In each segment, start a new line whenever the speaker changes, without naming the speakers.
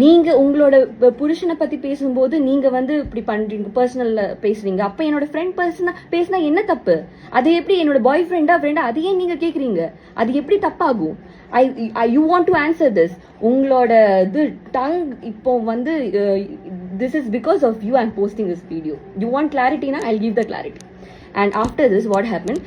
நீங்க உங்களோட புருஷனை பத்தி பேசும்போது நீங்க வந்து இப்படி பண்றீங்க, பர்சனல்ல பேசுறீங்க. அப்ப என்னோட ஃப்ரெண்ட் பர்சனா பேசினா என்ன தப்பு? அது எப்படி என்னோட பாய் ஃப்ரெண்டா அது ஏன் நீங்க கேக்குறீங்க? அது எப்படி தப்பாகும்? You want to answer this. உங்களோட இது டங் இப்போ வந்து this is because of you I'm posting this video. You want clarity na? I'll give the clarity. And after this what happened,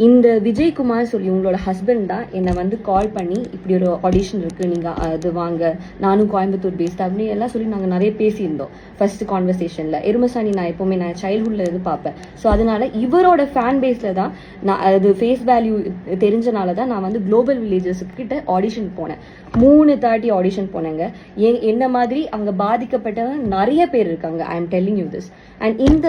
இந்த விஜயகுமார் சொல்லி உங்களோட ஹஸ்பண்ட் தான் என்னை வந்து கால் பண்ணி இப்படி ஒரு ஆடிஷன் இருக்குது, நீங்கள் அது வாங்க, நானும் கோயம்புத்தூர் பேஸ்ட் அப்படின்னு எல்லாம் சொல்லி நாங்கள் நிறைய பேசியிருந்தோம் ஃபர்ஸ்ட் கான்வர்சேஷனில். எருமசாணி நான் எப்போவுமே நான் சைல்ட்ஹுட்டில் இது பார்ப்பேன். ஸோ அதனால இவரோட ஃபேன் பேஸில் தான் நான் அது ஃபேஸ் வேல்யூ தெரிஞ்சனால தான் நான் வந்து குளோபல் வில்லேஜஸ்கிட்ட ஆடிஷன் போனேன். 3:30 ஆடிஷன் போனேங்க. என்ன மாதிரி அங்கே பாதிக்கப்பட்டவங்க நிறைய பேர் இருக்காங்க. I am telling you this. And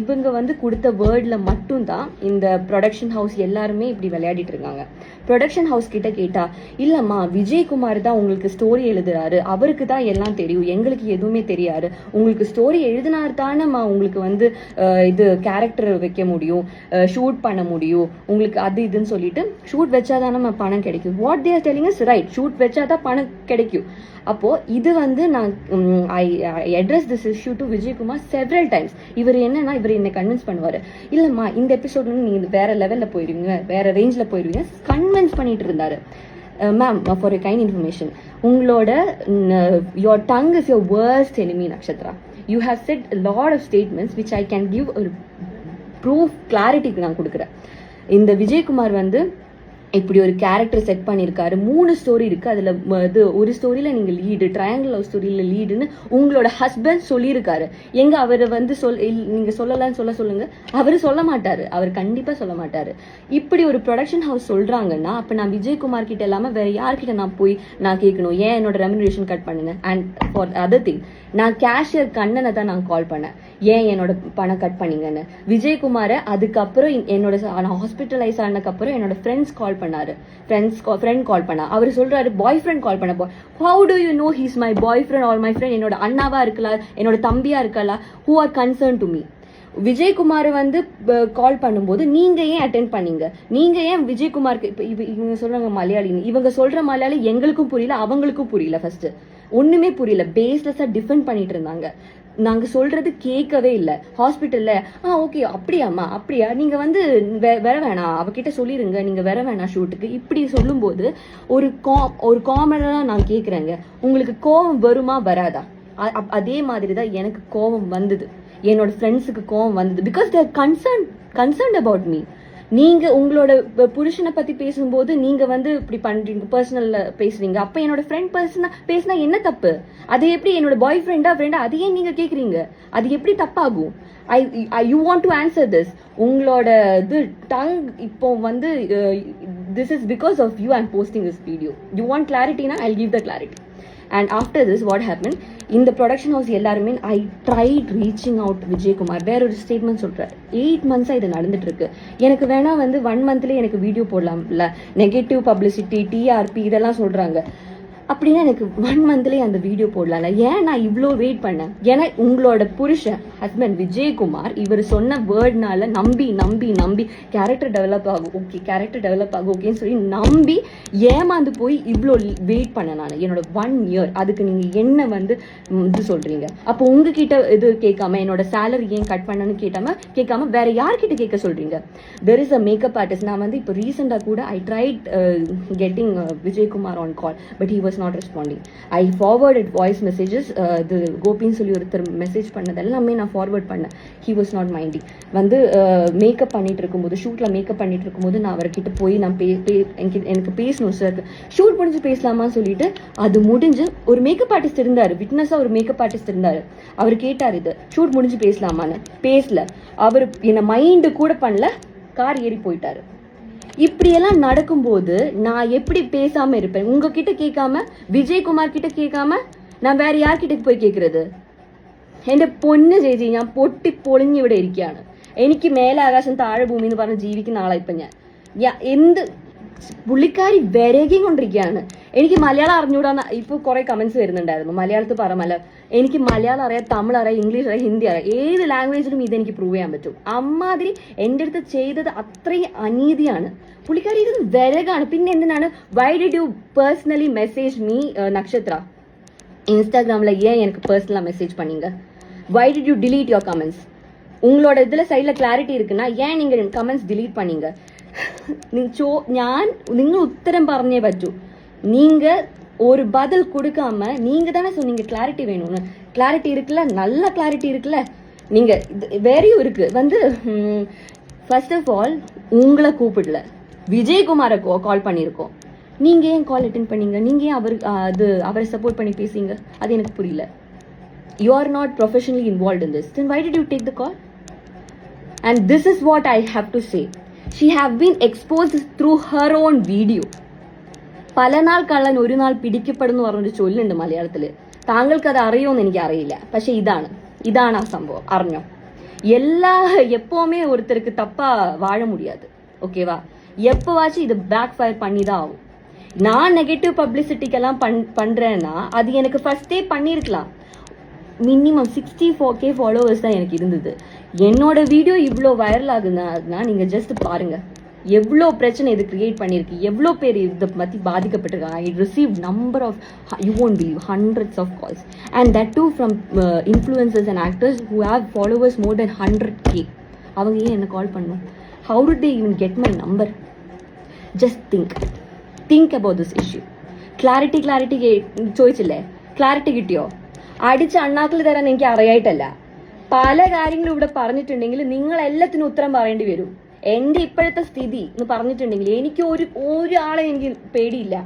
இவங்க வந்து கொடுத்த வேர்டில் மட்டும்தான் இந்த ப்ரொடக்ஷன் ஹவுஸ் எல்லாருமே இப்படி விளையாடிட்டு இருக்காங்க. ப்ரொடக்ஷன் ஹவுஸ் கிட்ட கேட்டா, இல்லம்மா விஜயகுமார் தான் உங்களுக்கு ஸ்டோரி எழுதுறாரு, அவருக்கு தான் எல்லாம் தெரியும், எங்களுக்கு எதுவுமே தெரியாது. உங்களுக்கு ஸ்டோரி எழுதினார் தானேம்மா உங்களுக்கு வந்து இது கேரக்டர் வைக்க முடியும், ஷூட் பண்ண முடியும், உங்களுக்கு அது இதுன்னு சொல்லிட்டு ஷூட் வச்சாதானம்மா பணம் கிடைக்கும். What they are telling is right. Shoot வச்சாதான் பணம் கிடைக்கும். அப்போ இது வந்து நான் I address this issue to Vijayakumar several times. இவர் என்னன்னா இவர் என்னை கன்வின்ஸ் பண்ணுவார், இல்லைம்மா இந்த எபிசோட்ல நீங்கள் வேற லெவலில் போயிடுவீங்க, வேற ரேஞ்சில் போயிடுவீங்க, கன்வின்ஸ் பண்ணிட்டு இருந்தாரு. Ma'am for a kind information, உங்களோட your tongue is your worst enemy Nakshatra. You have said lot of statements which I can give ஒரு ப்ரூஃப் கிளாரிட்டிக்கு நான் கொடுக்குறேன். இந்த விஜயகுமார் வந்து இப்படி ஒரு கேரக்டர் செட் பண்ணியிருக்காரு. 3 ஸ்டோரி இருக்கு. அதுல இது ஒரு ஸ்டோரியில நீங்க லீடு, ட்ரையாங்கிள் லவ் ஸ்டோரியில லீடுன்னு உங்களோட ஹஸ்பண்ட் சொல்லியிருக்காரு. எங்க அவரை வந்து நீங்க சொல்லலாம்னு சொல்லுங்க, அவரு சொல்ல மாட்டாரு, அவர் கண்டிப்பா சொல்ல மாட்டாரு. இப்படி ஒரு ப்ரொடக்ஷன் ஹவுஸ் சொல்றாங்கன்னா அப்ப நான் விஜயகுமார் கிட்ட இல்லாம வேற யார்கிட்ட நான் போய் நான் கேட்கணும், ஏன் என்னோட ரெம்யூனரேஷன் கட் பண்ணுங்க. அண்ட் ஃபார் அதர் திங், நான் கேஷியர் கண்ணனை தான் நான் கால் பண்ணேன், ஏன் என்னோட பணம் கட் பண்ணீங்கன்னு. விஜயகுமாரை அதுக்கப்புறம் என்னோட ஹாஸ்பிட்டலைஸ் ஆனதுக்கப்புறம் என்னோட ஃப்ரெண்ட்ஸ் கால் பண்ணாரு, ஃப்ரெண்ட் கால் பண்ணா. அவர் சொல்றாரு பாய் ஃப்ரெண்ட் கால் பண்ண. How to you know he's my boy friend R my friend? என்னோட அண்ணாவா இருக்கலாம், என்னோட தம்பியா இருக்கலாம், who are concern to me. Vijayakumar வந்து கால் பண்ணும்போது நீங்க ஏன் அட்டென்ட் பண்ணீங்க? நீங்க ஏன் விஜயகுமாருக்கு இவங்க சொல்றாங்க மலையாளி, இவங்க சொல்ற மலையாளி எங்களுக்கும் புரியல, அவங்களுக்கும் புரியல. ஃபர்ஸ்ட் ஒண்ணுமே புரியல, பேஸ்லெஸ்ஸா டிஃபெண்ட் பண்ணிட்டு இருந்தாங்க. நாங்க சொல்றது கேட்கவே இல்லை. ஹாஸ்பிட்டல்ல ஓகே அப்படியாம்மா, அப்படியா, நீங்க வந்து வர வேணாம், அவகிட்ட சொல்லிருங்க, நீங்க வர வேணாம் ஷூட்டுக்கு, இப்படி சொல்லும் போது ஒரு காமனா நான் கேக்குறேங்க, உங்களுக்கு கோபம் வருமா வராதா? அதே மாதிரிதான் எனக்கு கோபம் வந்தது, என்னோட ஃப்ரெண்ட்ஸுக்கு கோபம் வந்தது. Because they're concerned about me. நீங்க உங்களோட புருஷனை பத்தி பேசும்போது நீங்க வந்து இப்படி பண்றீங்க, பர்சனல்ல பேசுறீங்க. அப்ப என்னோட ஃப்ரெண்ட் பர்சனா பேசினா என்ன தப்பு? அது எப்படி என்னோட பாய் ஃப்ரெண்டா அது ஏன் நீங்க கேக்குறீங்க? அது எப்படி தப்பாகும்? You want to answer this. உங்களோட இது டங் இப்போ வந்து this is because of you I'm posting this video. You want கிளாரிட்டினா I give the clarity. And after this what happen, இந்த ப்ரொடக்ஷன் ஹவுஸ் எல்லாருமே I tried reaching out Vijayakumar. வேற ஒரு statement சொல்றாரு, 8 months இது நடந்துட்டு இருக்கு, எனக்கு வேணா வந்து 1 monthலேயே எனக்கு வீடியோ போடலாம்ல, நெகட்டிவ் பப்ளிசிட்டி, டிஆர்பி இதெல்லாம் சொல்றாங்க. அப்படின்னா எனக்கு 1 monthலேயே அந்த வீடியோ போடலாம்ல, ஏன் நான் இவ்வளோ வெயிட் பண்ணேன்? ஏன்னா உங்களோட புருஷன் ஹஸ்பண்ட் விஜயகுமார் இவர் சொன்ன வேர்ட்னால நம்பி நம்பி நம்பி கேரக்டர் டெவலப் ஆகும், ஓகே கேரக்டர் டெவலப் ஆகும் ஓகேன்னு சொல்லி நம்பி ஏமாந்து போய் இவ்வளோ வெயிட் பண்ண நான் என்னோட 1 year. அதுக்கு நீங்க என்ன வந்து இது சொல்றீங்க? அப்போ உங்ககிட்ட இது கேட்காம என்னோட சேலரி ஏன் கட் பண்ணனு கேட்காம வேற யார்கிட்ட கேட்க சொல்றீங்க? There is a makeup artist. நான் வந்து இப்போ ரீசெண்டா கூட I tried getting Vijayakumar on call, but he was not responding. I forwarded voice messages. The கோபின்னு சொல்லி ஒருத்தர் மெசேஜ் பண்ணது எல்லாமே நான் ஃபார்வர்ட் பண்ணேன். he was not minding. வந்து மேக்கப் பண்ணிட்டு இருக்கும்போது, ஷூட்ல மேக்கப் பண்ணிட்டு இருக்கும்போது நான் அவர்கிட்ட போய் நான் எனக்கு பேசணும் சார், ஷூட் முடிஞ்சு பேசலாமான்னு சொல்லிட்டு அது முடிஞ்சு ஒரு மேக்கப் ஆர்டிஸ்ட் இருந்தாரு, விட்னஸா ஒரு மேக்கப் ஆர்டிஸ்ட் இருந்தாரு. அவர் கேட்டார் இது ஷூட் முடிஞ்சு பேசலாமான்னு. பேசல, அவர் என்ன மைண்டு கூட பண்ணல, கார் ஏறி போயிட்டாரு. இப்படியெல்லாம் நடக்கும்போது நான் எப்படி பேசாம இருப்பேன்? உங்ககிட்ட கேட்காம, விஜயகுமார் கிட்ட கேட்காம நான் வேற யார்கிட்ட പോയി കേൾക്കുന്നത്? എന്റെ പൊന്ന് ചേച്ചി, ഞാൻ പൊട്ടിപ്പൊളിഞ്ഞ് ഇവിടെ ഇരിക്കുകയാണ്. എനിക്ക് മേലെ ആകാശം താഴെ ഭൂമി എന്ന് പറഞ്ഞ് ജീവിക്കുന്ന ആളാ ഇപ്പം ഞാൻ. എന്ത് പുള്ളിക്കാരി വിരകിയും കൊണ്ടിരിക്കുകയാണ്. എനിക്ക് മലയാളം അറിഞ്ഞൂടാന്ന് ഇപ്പോൾ കുറെ കമന്റ്സ് വരുന്നുണ്ടായിരുന്നു. മലയാളത്തിൽ പറ എനിക്ക് മലയാളം അറിയാം, തമിഴ് അറിയാം, ഇംഗ്ലീഷ് അറിയാം, ഹിന്ദി അറിയാം, ഏത് ലാംഗ്വേജിലും ഇതെനിക്ക് പ്രൂവ് ചെയ്യാൻ പറ്റും. അമ്മാതിരി എൻ്റെ അടുത്ത് ചെയ്തത് അത്രയും അനീതിയാണ്. പുള്ളിക്കാരി ഇത് വിരകാണ്. പിന്നെ എന്തിനാണ് why did you personally message me Nakshatra? இன்ஸ்டாகிராமில் ஏன் எனக்கு பர்சனலாக மெசேஜ் பண்ணீங்க? Why did you delete your comments? உங்களோட இதில் சைடில் கிளாரிட்டி இருக்குன்னா ஏன் நீங்கள் കമൻസ് delete பண்ணீங்க? നിങ്ങൾ ഉത്തരം പറഞ്ഞേ പറ്റൂ. நீங்கள் ஒரு பதில் கொடுக்காம நீங்கள் தானே சொன்னீங்க கிளாரிட்டி வேணும்னு. கிளாரிட்டி இருக்குல்ல, நல்ல கிளாரிட்டி இருக்குல்ல. நீங்கள் வேறையும் இருக்கு வந்து ஃபர்ஸ்ட் ஆஃப் ஆல் உங்களை கூப்பிடல, விஜயகுமாரை கால் பண்ணியிருக்கோம். நீங்கள் ஏன் கால் அட்டென்ட் பண்ணீங்க? நீங்கள் ஏன் அவரை சப்போர்ட் பண்ணி பேசுங்க? அது எனக்கு புரியல. You are not professionally involved in this. Then why did you take the call? And this is what I have to say. She have been exposed through her own video. പല നാൾ കള്ളൻ ഒരു നാൾ പിടിക്കപ്പെടുന്നു പറഞ്ഞൊരു ചൊല്ലുണ്ട് മലയാളത്തിൽ. താങ്കൾക്ക് അത് അറിയുമെന്ന് എനിക്ക് അറിയില്ല. പക്ഷെ ഇതാണ് ആ സംഭവം. അറിഞ്ഞോ? எப்பவுமே ஒருத்தருக்கு தப்பா வாழ முடியாது. ஓகேவா? எப்பவாச்சும் இது பேக் ஃபயர் பண்ணி தான் ஆகும். நான் நெகட்டிவ் பப்ளிசிட்டிக்கெல்லாம் பண்றேன்னா அது எனக்கு ஃபர்ஸ்டே பண்ணியிருக்கலாம். மினிமம் 64K ஃபாலோவர்ஸ் தான் எனக்கு இருந்தது. என்னோட வீடியோ இவ்வளோ வைரல் ஆகுதுன்னா நீங்க ஜஸ்ட் பாருங்க எவ்வளோ பிரச்சனை இது கிரியேட் பண்ணியிருக்கு, எவ்வளோ பேர் இதை பற்றி பாதிக்கப்பட்டிருக்காங்க. I receive number of, you won't believe, hundreds of calls, and that too from influencers and actors who have followers more than 100K. அவங்க ஏன் என்ன கால் பண்ணும்? How did they even get my number? Just think about this issue. Clarity ചോദിച്ചില്ലേ? Clarity കിട്ടിയോ? അടിച്ച് അണ്ണാക്കിൽ തരാൻ എനിക്ക് അറിയായിട്ടല്ല. പല കാര്യങ്ങളും ഇവിടെ പറഞ്ഞിട്ടുണ്ടെങ്കിൽ നിങ്ങൾ എല്ലാത്തിനും ഉത്തരം പറയേണ്ടി വരും. എൻ്റെ ഇപ്പോഴത്തെ സ്ഥിതി എന്ന് പറഞ്ഞിട്ടുണ്ടെങ്കിൽ എനിക്ക് ഒരാളെ എനിക്ക് പേടിയില്ല.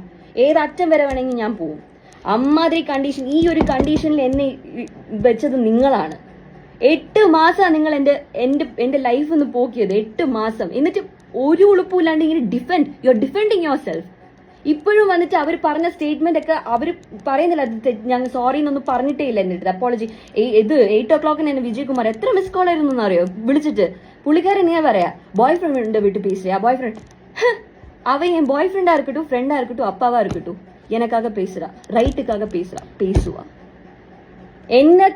ഏതറ്റം വരെ വേണമെങ്കിൽ ഞാൻ പോവും. അമ്മാതിരി കണ്ടീഷൻ, ഈ ഒരു കണ്ടീഷനിൽ എന്നെ വെച്ചത് നിങ്ങളാണ്. 8 മാസമാണ് നിങ്ങൾ എൻ്റെ ലൈഫ് ഒന്ന് പോക്കിയത്. 8 മാസം. എന്നിട്ട് ഒരു ഉളുപ്പില്ലാണ്ട് ഇങ്ങനെ you are defending your self. ഇപ്പോഴും വന്നിട്ട് അവർ പറഞ്ഞ സ്റ്റേറ്റ്മെന്റ് ഒക്കെ അവർ പറയുന്നില്ല, ഞങ്ങൾ സോറി എന്നൊന്നും പറഞ്ഞിട്ടേ ഇല്ല. എന്നിട്ട് അപ്പോളജി 8 o'clock എന്നെ വിജയകുമാർ എത്ര മിസ് കോൾ ആയിരുന്നു എന്നറിയോ വിളിച്ചിട്ട്. പുള്ളിക്കാരൻ ഞാൻ പറയാ பாய் ஃப்ரெண்ட் விட்டு பேசுறியா? பாய் ஃப்ரெண்ட் அவன் என் பாய் ஃப்ரெண்டா இருக்கட்டும், ஃப்ரெண்டா இருக்கட்டும், அப்பாவா இருக்கட்டும், எனக்காக பேசுறா, ரைட்டுக்காக പേസുവാ. എന്നെ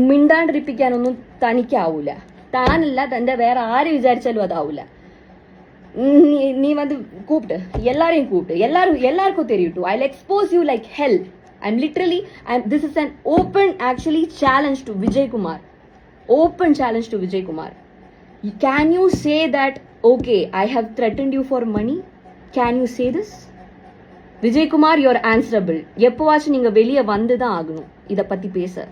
മിണ്ടാണ്ടിരിപ്പിക്കാനൊന്നും തനിക്കാവൂല. താനല്ല, തന്റെ വേറെ ആര് വിചാരിച്ചാലും അതാവൂല. நீ வந்து கூப்பிட்டு எல்லாரையும் எல்லாருக்கும் தெரியும். I'll expose you like hell. I'm literally, this is an open actually challenge to Vijay Kumar. Open challenge to Vijay Kumar. Can you say that, okay, I have threatened you for money? Can you say this? Vijay Kumar, you're answerable. எப்பவாச்சும் நீங்க வெளியே வந்து தான் ஆகணும் இதை பத்தி பேச.